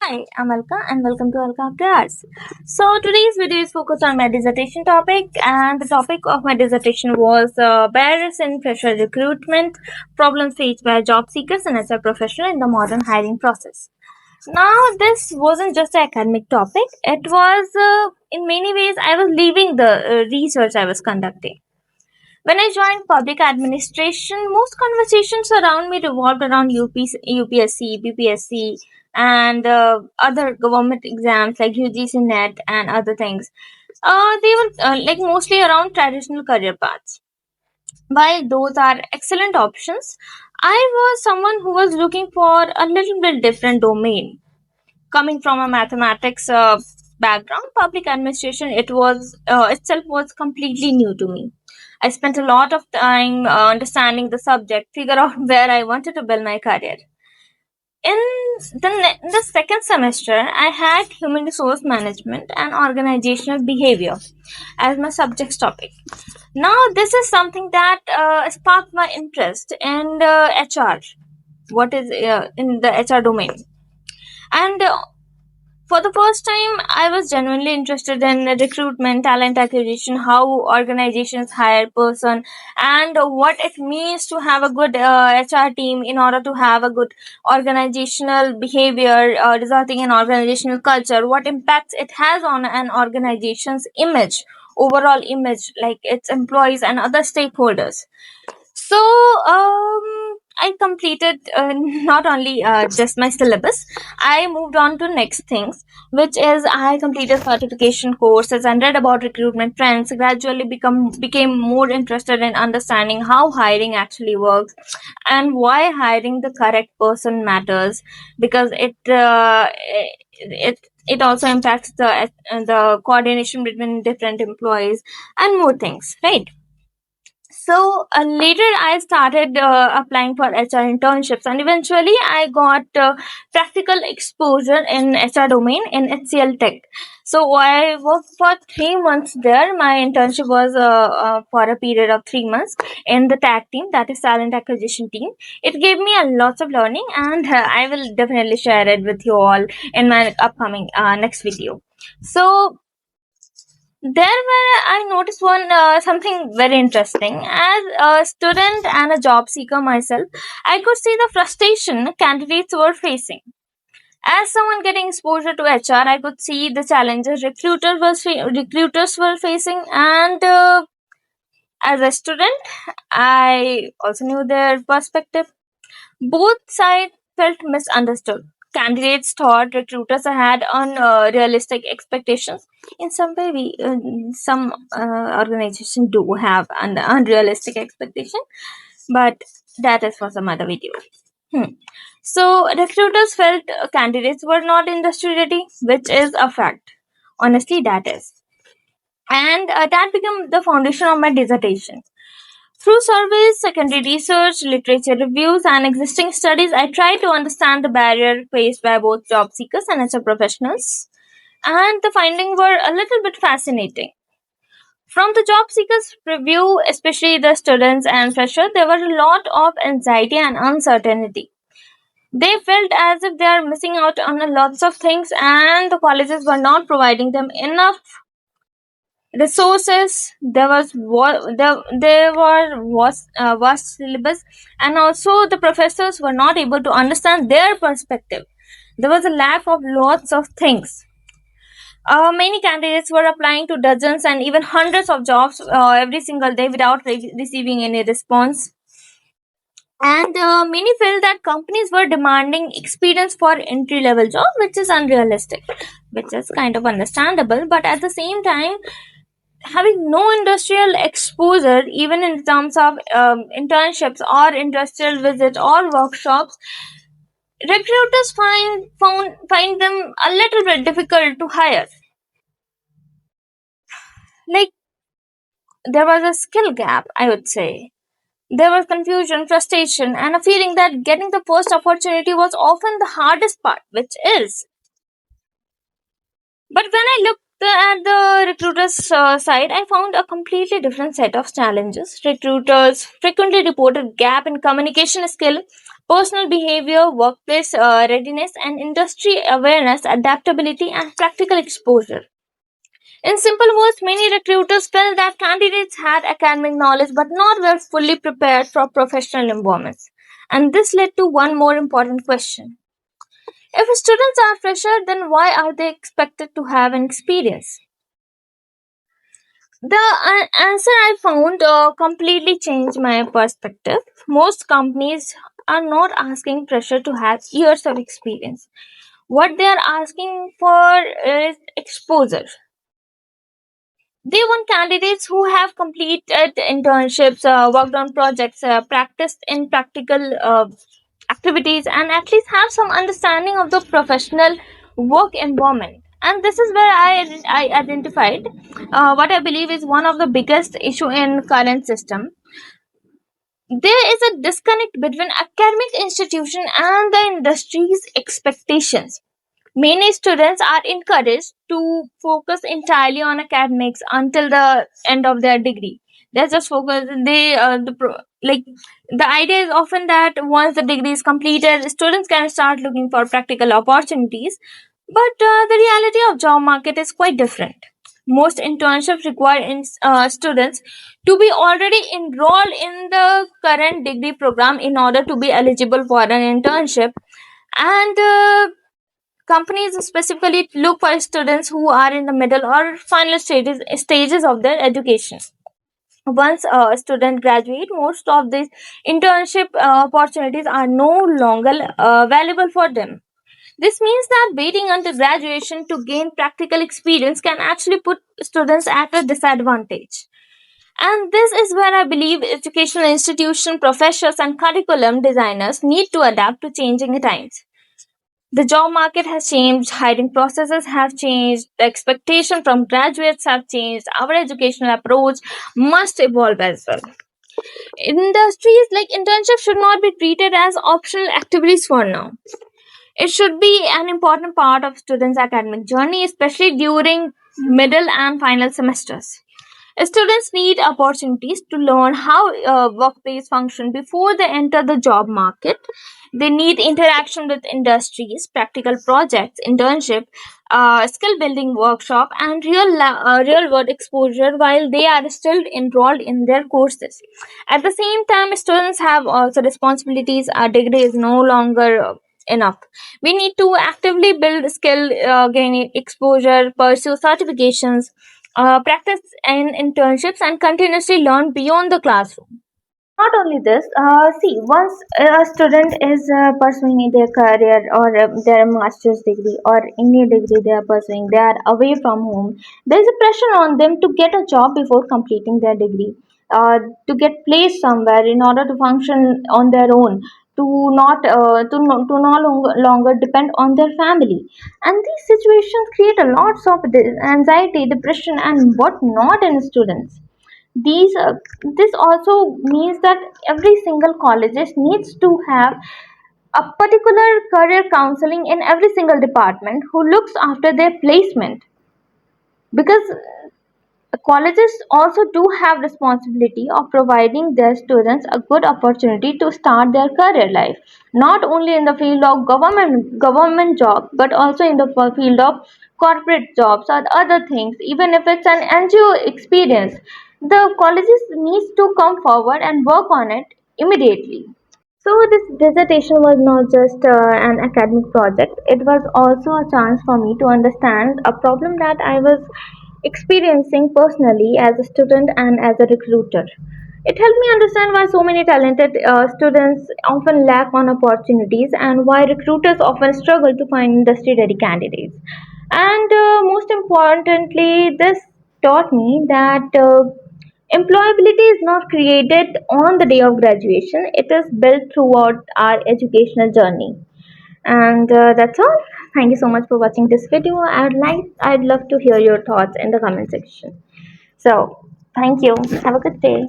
Hi, I'm Alka and welcome to Alka After Hours. So today's video is focused on my dissertation topic, and the topic of my dissertation was barriers in fresher recruitment, problems faced by job seekers and HR professionals in the modern hiring process. Now this wasn't just an academic topic, it was in many ways I was leaving the research I was conducting. When I joined public administration, most conversations around me revolved around UPSC, BPSC, and other government exams like UGC NET and other things. They were like mostly around traditional career paths. While those are excellent options, I was someone who was looking for a little bit different domain. Coming from a mathematics background, public administration itself was completely new to me. I spent a lot of time understanding the subject, figure out where I wanted to build my career. In the second semester, I had human resource management and organizational behavior as my subject topic. Now, this is something that sparked my interest in HR. What is in the HR domain? And for the first time, I was genuinely interested in recruitment, talent acquisition, how organizations hire person, and what it means to have a good HR team in order to have a good organizational behavior, resulting in organizational culture. What impacts it has on an organization's image, overall image, like its employees and other stakeholders. So, I completed not only just my syllabus, I moved on to next things, which is I completed certification courses and read about recruitment trends. Gradually became more interested in understanding how hiring actually works and why hiring the correct person matters, because it also impacts the coordination between different employees and more things, right? So later, I started applying for HR internships, and eventually, I got practical exposure in HR domain in HCL Tech. So I worked for 3 months there. My internship was for a period of 3 months in the tag team, that is talent acquisition team. It gave me a lot of learning, and I will definitely share it with you all in my upcoming next video. So there where I noticed one something very interesting. As a student and a job seeker myself, I could see the frustration candidates were facing. As someone getting exposure to HR, I could see the challenges recruiters were facing, and as a student, I also knew their perspective. Both sides felt misunderstood. Candidates thought recruiters had unrealistic expectations. In some way, some organizations do have an unrealistic expectation, but that is for some other video. So recruiters felt candidates were not industry ready, which is a fact. Honestly, that is, and that became the foundation of my dissertation. Through surveys, secondary research, literature reviews, and existing studies, I tried to understand the barrier faced by both job seekers and HR professionals. And the findings were a little bit fascinating. From the job seekers' review, especially the students and freshers, there was a lot of anxiety and uncertainty. They felt as if they are missing out on a lots of things, and the colleges were not providing them enough resources. There were vast syllabus, and also the professors were not able to understand their perspective. There was a lack of lots of things. Many candidates were applying to dozens and even hundreds of jobs every single day without receiving any response. And many felt that companies were demanding experience for entry level job, which is unrealistic, which is kind of understandable. But at the same time, having no industrial exposure, even in terms of internships or industrial visits or workshops, recruiters find them a little bit difficult to hire. Like, there was a skill gap, I would say. There was confusion, frustration, and a feeling that getting the first opportunity was often the hardest part, which is. But when I looked at the recruiters' side, I found a completely different set of challenges. Recruiters frequently reported gap in communication skill, personal behavior, workplace readiness, and industry awareness, adaptability, and practical exposure. In simple words, many recruiters felt that candidates had academic knowledge but not were fully prepared for professional environments. And this led to one more important question. If students are fresher, then why are they expected to have an experience? The answer I found completely changed my perspective. Most companies are not asking fresher to have years of experience. What they are asking for is exposure. They want candidates who have completed internships, worked on projects, practiced in practical activities, and at least have some understanding of the professional work environment. And this is where I identified what I believe is one of the biggest issue in current system. There is a disconnect between academic institution and the industry's expectations. Many students are encouraged to focus entirely on academics until the end of their degree. They just focus. Like the idea is often that once the degree is completed, students can start looking for practical opportunities. But the reality of job market is quite different. Most internships require students to be already enrolled in the current degree program in order to be eligible for an internship, and companies specifically look for students who are in the middle or final stages of their education. Once a student graduate, most of these internship opportunities are no longer valuable for them. This means that waiting until graduation to gain practical experience can actually put students at a disadvantage. And this is where I believe educational institution professors and curriculum designers need to adapt to changing times. The job market has changed, hiring processes have changed, the expectation from graduates have changed, our educational approach must evolve as well. Industries like internship should not be treated as optional activities for now. It should be an important part of students' academic journey, especially during middle and final semesters. Students need opportunities to learn how workplace function before they enter the job market. They need interaction with industries, practical projects, internship, skill building workshop, and real world exposure while they are still enrolled in their courses. At the same time, students have also responsibilities. Our degree is no longer enough. We need to actively build skill, gain exposure, pursue certifications, practice in internships, and continuously learn beyond the classroom. Not only this, see, once a student is pursuing their career or their master's degree or any degree they are pursuing, they are away from home. There is a pressure on them to get a job before completing their degree, to get placed somewhere in order to function on their own, to no longer depend on their family. And these situations create a lots of anxiety, depression, and what not in students. these this also means that every single colleges needs to have a particular career counseling in every single department who looks after their placement, because colleges also do have responsibility of providing their students a good opportunity to start their career life, not only in the field of government job but also in the field of corporate jobs or other things. Even if it's an NGO experience, the colleges needs to come forward and work on it immediately. So, this dissertation was not just an academic project, it was also a chance for me to understand a problem that I was experiencing personally as a student and as a recruiter. It helped me understand why so many talented students often lack on opportunities and why recruiters often struggle to find industry ready candidates. And most importantly, this taught me that employability is not created on the day of graduation, it is built throughout our educational journey. And that's all. Thank you so much for watching this video. I'd love to hear your thoughts in the comment section. So, thank you. Have a good day.